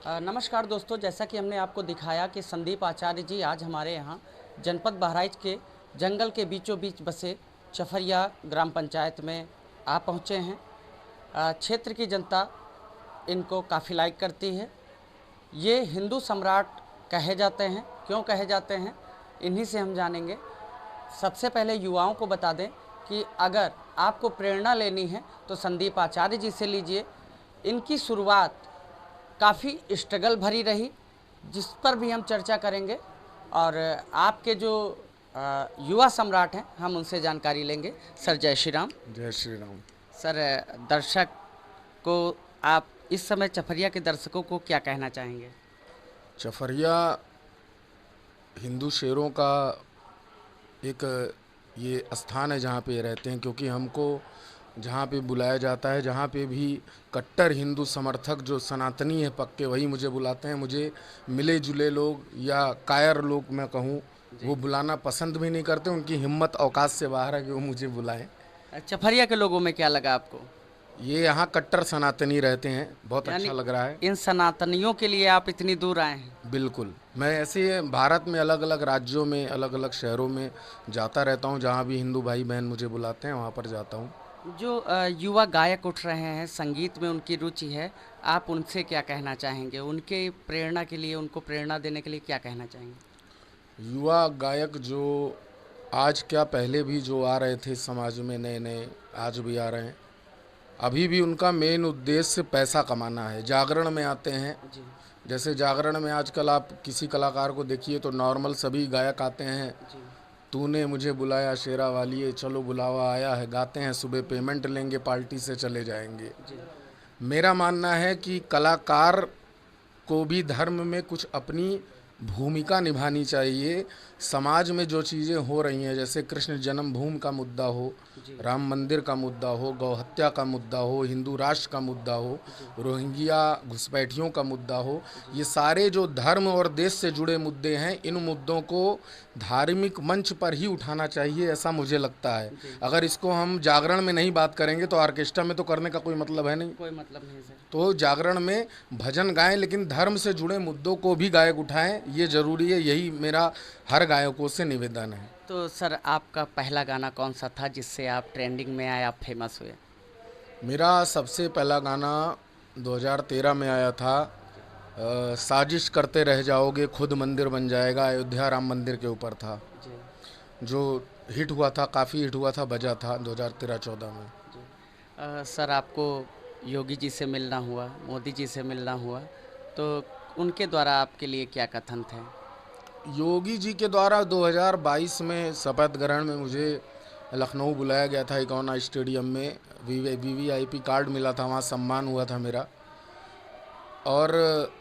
नमस्कार दोस्तों, जैसा कि हमने आपको दिखाया कि संदीप आचार्य जी आज हमारे यहाँ जनपद बहराइच के जंगल के बीचों बीच बसे चफरिया ग्राम पंचायत में आ पहुँचे हैं। क्षेत्र की जनता इनको काफ़ी लाइक करती है। ये हिंदू सम्राट कहे जाते हैं। क्यों कहे जाते हैं, इन्हीं से हम जानेंगे। सबसे पहले युवाओं को बता दें कि अगर आपको प्रेरणा लेनी है तो संदीप आचार्य जी से लीजिए। इनकी शुरुआत काफ़ी स्ट्रगल भरी रही, जिस पर भी हम चर्चा करेंगे। और आपके जो युवा सम्राट हैं, हम उनसे जानकारी लेंगे। सर जय श्री राम। जय श्री राम। सर, दर्शक को आप इस समय चफरिया के दर्शकों को क्या कहना चाहेंगे? चफरिया हिंदू शेरों का एक ये स्थान है जहाँ पे रहते हैं, क्योंकि हमको जहाँ पे बुलाया जाता है, जहाँ पे भी कट्टर हिंदू समर्थक जो सनातनी है पक्के, वही मुझे बुलाते हैं। मुझे मिले जुले लोग या कायर लोग मैं कहूँ, वो बुलाना पसंद भी नहीं करते। उनकी हिम्मत औकात से बाहर है कि वो मुझे बुलाएं। चफरिया के लोगों में क्या लगा आपको? ये यहाँ कट्टर सनातनी रहते हैं, बहुत यानी अच्छा लग रहा है। इन सनातनियों के लिए आप इतनी दूर आए हैं? बिल्कुल, मैं ऐसे भारत में अलग अलग राज्यों में, अलग अलग शहरों में जाता रहता हूँ। जहाँ भी हिंदू भाई बहन मुझे बुलाते हैं वहाँ पर जाता हूँ। जो युवा गायक उठ रहे हैं, संगीत में उनकी रुचि है, आप उनसे क्या कहना चाहेंगे? उनके प्रेरणा के लिए, उनको प्रेरणा देने के लिए क्या कहना चाहेंगे? युवा गायक जो आज क्या पहले भी जो आ रहे थे समाज में नए नए, आज भी आ रहे हैं। अभी भी उनका मेन उद्देश्य पैसा कमाना है। जागरण में आते हैं, जी जैसे जागरण में आजकल आप किसी कलाकार को देखिए तो नॉर्मल सभी गायक आते हैं। जी तूने मुझे बुलाया शेरा वालिए, चलो बुलावा आया है, गाते हैं, सुबह पेमेंट लेंगे, पार्टी से चले जाएंगे। जी मेरा मानना है कि कलाकार को भी धर्म में कुछ अपनी भूमिका निभानी चाहिए। समाज में जो चीज़ें हो रही हैं, जैसे कृष्ण जन्मभूमि का मुद्दा हो, जी राम मंदिर का मुद्दा हो, गौ हत्या का मुद्दा हो, हिंदू राष्ट्र का मुद्दा हो, रोहिंग्या घुसपैठियों का मुद्दा हो, ये सारे जो धर्म और देश से जुड़े मुद्दे हैं, इन मुद्दों को धार्मिक मंच पर ही उठाना चाहिए, ऐसा मुझे लगता है। अगर इसको हम जागरण में नहीं बात करेंगे तो ऑर्केस्ट्रा में तो करने का कोई मतलब है नहीं। कोई मतलब नहीं सर। तो जागरण में भजन गाएं, लेकिन धर्म से जुड़े मुद्दों को भी गायक उठाएं, ये ज़रूरी है। यही मेरा हर गायकों से निवेदन है। तो सर, आपका पहला गाना कौन सा था जिससे आप ट्रेंडिंग में आए, आप फेमस हुए? मेरा सबसे पहला गाना 2013 में आया था। साजिश करते रह जाओगे खुद मंदिर बन जाएगा, अयोध्या राम मंदिर के ऊपर था, जी जो हिट हुआ था, काफ़ी हिट हुआ था, बजा था 2013-14 में। जी। सर, आपको योगी जी से मिलना हुआ, मोदी जी से मिलना हुआ, तो उनके द्वारा आपके लिए क्या कथन थे? योगी जी के द्वारा 2022 में शपथ ग्रहण में मुझे लखनऊ बुलाया गया था, इकॉना स्टेडियम में। वीवीआईपी कार्ड मिला था, वहाँ सम्मान हुआ था मेरा। और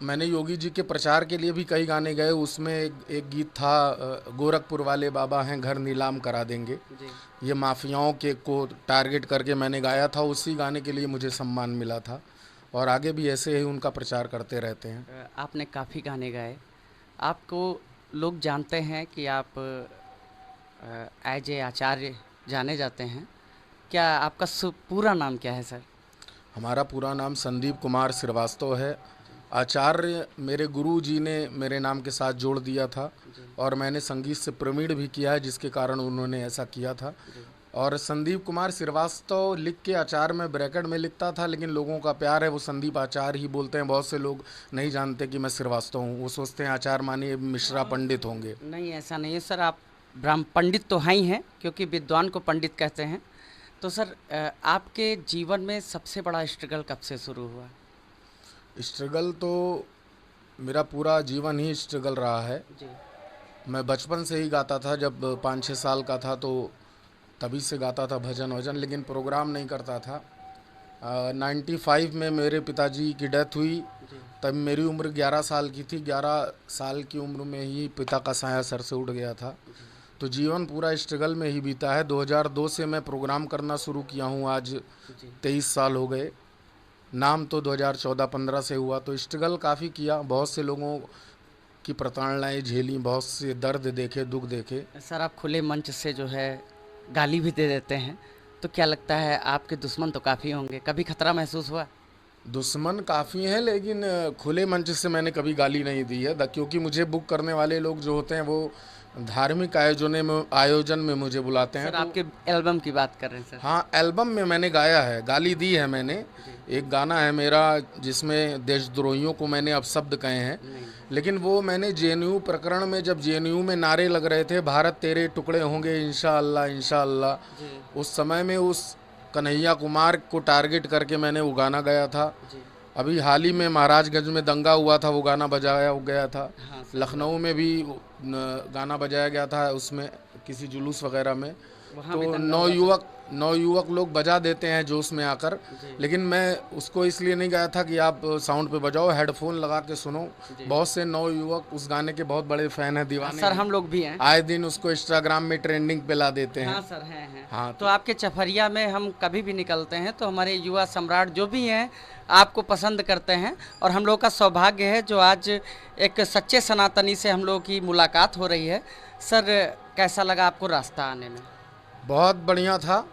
मैंने योगी जी के प्रचार के लिए भी कई गाने गए। उसमें एक गीत था, गोरखपुर वाले बाबा हैं घर नीलाम करा देंगे। जी। ये माफियाओं के को टारगेट करके मैंने गाया था। उसी गाने के लिए मुझे सम्मान मिला था, और आगे भी ऐसे ही उनका प्रचार करते रहते हैं। आपने काफ़ी गाने गाए। आपको लोग जानते हैं कि आप एज ए आचार्य जाने जाते हैं। क्या आपका पूरा नाम क्या है सर? हमारा पूरा नाम संदीप कुमार श्रीवास्तव है। आचार्य मेरे गुरु जी ने मेरे नाम के साथ जोड़ दिया था, और मैंने संगीत से प्रवीण भी किया है, जिसके कारण उन्होंने ऐसा किया था। और संदीप कुमार श्रीवास्तव लिख के आचार्य में ब्रैकेट में लिखता था, लेकिन लोगों का प्यार है, वो संदीप आचार्य ही बोलते हैं। बहुत से लोग नहीं जानते कि मैं श्रीवास्तव हूँ, वो सोचते हैं आचार्य मानिए मिश्रा पंडित होंगे। नहीं, ऐसा नहीं है सर। आप ब्राह्म पंडित तो हैं ही हैं, क्योंकि विद्वान को पंडित कहते हैं। तो सर, आपके जीवन में सबसे बड़ा स्ट्रगल कब से शुरू हुआ? स्ट्रगल तो मेरा पूरा जीवन ही स्ट्रगल रहा है। जी मैं बचपन से ही गाता था। जब 5-6 साल का था तो तभी से गाता था भजन वजन, लेकिन प्रोग्राम नहीं करता था। 95 में मेरे पिताजी की डेथ हुई। जी तब मेरी उम्र 11 साल की थी। 11 साल की उम्र में ही पिता का साया सर से उठ गया था। तो जीवन पूरा स्ट्रगल में ही बीता है। 2002 से मैं प्रोग्राम करना शुरू किया हूँ, आज जी 23 साल हो गए। नाम तो 2014-15 से हुआ। तो स्ट्रगल काफ़ी किया, बहुत से लोगों की प्रताड़नाएँ झेली, बहुत से दर्द देखे, दुख देखे। सर, आप खुले मंच से जो है गाली भी दे देते हैं, तो क्या लगता है आपके दुश्मन तो काफ़ी होंगे, कभी खतरा महसूस हुआ? दुश्मन काफ़ी हैं, लेकिन खुले मंच से मैंने कभी गाली नहीं दी है, क्योंकि मुझे बुक करने वाले लोग जो होते हैं वो धार्मिक आयोजन में मुझे बुलाते हैं। सर आपके एल्बम की बात कर रहे हैं सर? हाँ, एल्बम में मैंने गाया है, गाली दी है मैंने। एक गाना है मेरा जिसमें देशद्रोहियों को मैंने अपशब्द कहे हैं, लेकिन वो मैंने जेएनयू प्रकरण में, जब जेएनयू में नारे लग रहे थे भारत तेरे टुकड़े होंगे इंशाअल्लाह इंशाअल्लाह, उस समय में उस कन्हैया कुमार को टारगेट करके मैंने वो गाना गाया था। अभी हाल ही में महाराजगंज में दंगा हुआ था, वो गाना बजाया गया था। हाँ, लखनऊ में भी गाना बजाया गया था, उसमें किसी जुलूस वगैरह में। तो नौ युवक लोग बजा देते हैं जोश में आकर, लेकिन मैं उसको इसलिए नहीं गाया था कि आप साउंड पे बजाओ, हेडफोन लगा के सुनो। बहुत से नौयुवक उस गाने के बहुत बड़े फैन हैं, दीवाने सर हम लोग भी हैं, आए दिन उसको इंस्टाग्राम में ट्रेंडिंग पे ला देते हैं। हाँ सर हैं। हाँ, तो आपके चफरिया में हम कभी भी निकलते हैं तो हमारे युवा सम्राट जो भी हैं आपको पसंद करते हैं, और हम लोग का सौभाग्य है जो आज एक सच्चे सनातनी से हम लोग की मुलाकात हो रही है। सर कैसा लगा आपको रास्ता आने में? बहुत बढ़िया था।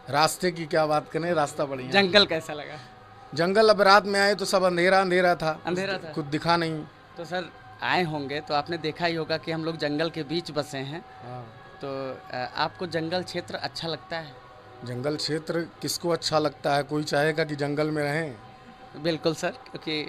रास्ते की क्या बात करें, रास्ता बढ़िया। जंगल कैसा लगा? जंगल, अब रात में आए तो सब अंधेरा अंधेरा था, अंधेरा था, कुछ दिखा नहीं। तो सर आए होंगे तो आपने देखा ही होगा कि हम लोग जंगल के बीच बसे हैं। तो आपको जंगल क्षेत्र अच्छा लगता है? जंगल क्षेत्र किसको अच्छा लगता है, कोई चाहेगा कि जंगल में रहें? बिल्कुल सर, क्योंकि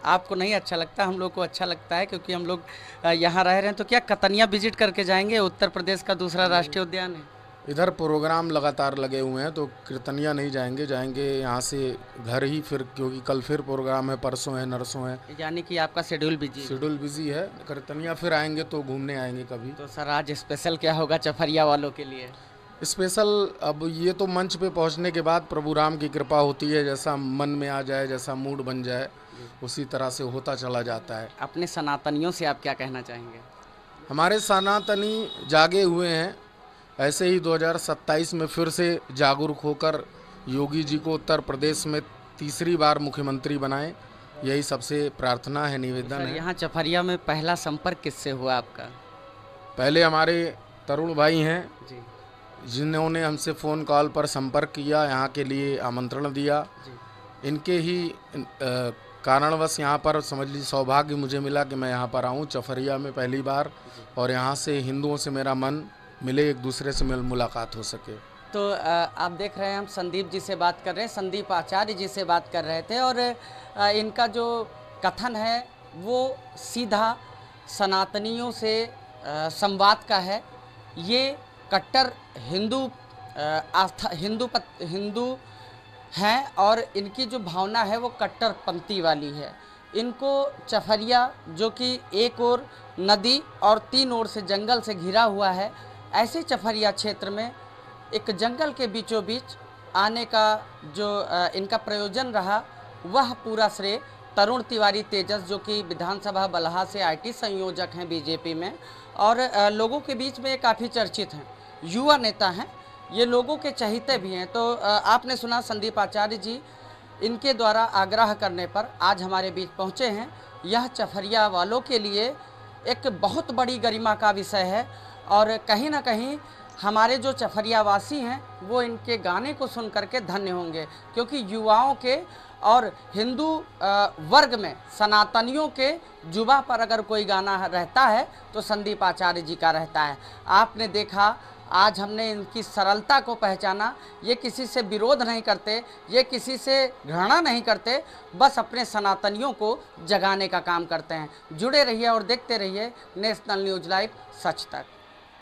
आपको नहीं अच्छा लगता, हम लोग को अच्छा लगता है, क्योंकि हम लोग यहाँ रह रहे हैं। तो क्या कतनिया विजिट करके जाएंगे? उत्तर प्रदेश का दूसरा राष्ट्रीय उद्यान है। इधर प्रोग्राम लगातार लगे हुए हैं, तो कीर्तनिया नहीं जाएंगे यहाँ से घर ही फिर, क्योंकि कल फिर प्रोग्राम है, परसों है, नरसों है। यानी कि आपका शेड्यूल बिजी है। कीर्तनिया फिर आएंगे तो घूमने आएंगे कभी। तो सर आज स्पेशल क्या होगा चफरिया वालों के लिए? स्पेशल अब ये तो मंच पे पहुंचने के बाद प्रभु राम की कृपा होती है, जैसा मन में आ जाए, जैसा मूड बन जाए, उसी तरह से होता चला जाता है। अपने सनातनियों से आप क्या कहना चाहेंगे? हमारे सनातनी जागे हुए हैं, ऐसे ही 2027 में फिर से जागरूक होकर योगी जी को उत्तर प्रदेश में तीसरी बार मुख्यमंत्री बनाएं, यही सबसे प्रार्थना है, निवेदन है। यहाँ चफरिया में पहला संपर्क किससे हुआ आपका? पहले हमारे तरुण भाई हैं जी, जिन्होंने हमसे फ़ोन कॉल पर संपर्क किया, यहाँ के लिए आमंत्रण दिया। इनके ही कारणवश यहाँ पर समझ लीजिए सौभाग्य मुझे मिला कि मैं यहाँ पर आऊँ चफरिया में पहली बार, और यहाँ से हिंदुओं से मेरा मन मिले, एक दूसरे से मुलाकात हो सके। तो आप देख रहे हैं हम संदीप जी से बात कर रहे हैं, संदीप आचार्य जी से बात कर रहे थे, और इनका जो कथन है वो सीधा सनातनियों से संवाद का है। ये कट्टर हिंदू हैं, और इनकी जो भावना है वो कट्टरपंथी वाली है। इनको चफरिया जो कि एक ओर नदी और तीन ओर से जंगल से घिरा हुआ है, ऐसे चफरिया क्षेत्र में एक जंगल के बीचों बीच आने का जो इनका प्रयोजन रहा, वह पूरा श्रेय तरुण तिवारी तेजस, जो कि विधानसभा बलहा से आईटी संयोजक हैं बीजेपी में, और लोगों के बीच में ये काफ़ी चर्चित हैं, युवा नेता हैं, ये लोगों के चहेते भी हैं। तो आपने सुना संदीप आचार्य जी, इनके द्वारा आग्रह करने पर आज हमारे बीच पहुँचे हैं। यह चफरिया वालों के लिए एक बहुत बड़ी गरिमा का विषय है, और कहीं ना कहीं हमारे जो चफरियावासी हैं वो इनके गाने को सुन करके धन्य होंगे, क्योंकि युवाओं के और हिंदू वर्ग में सनातनियों के जुबा पर अगर कोई गाना रहता है तो संदीप आचार्य जी का रहता है। आपने देखा, आज हमने इनकी सरलता को पहचाना। ये किसी से विरोध नहीं करते, ये किसी से घृणा नहीं करते, बस अपने सनातनियों को जगाने का काम करते हैं। जुड़े रहिए और देखते रहिए नेशनल न्यूज़ लाइव, सच तक।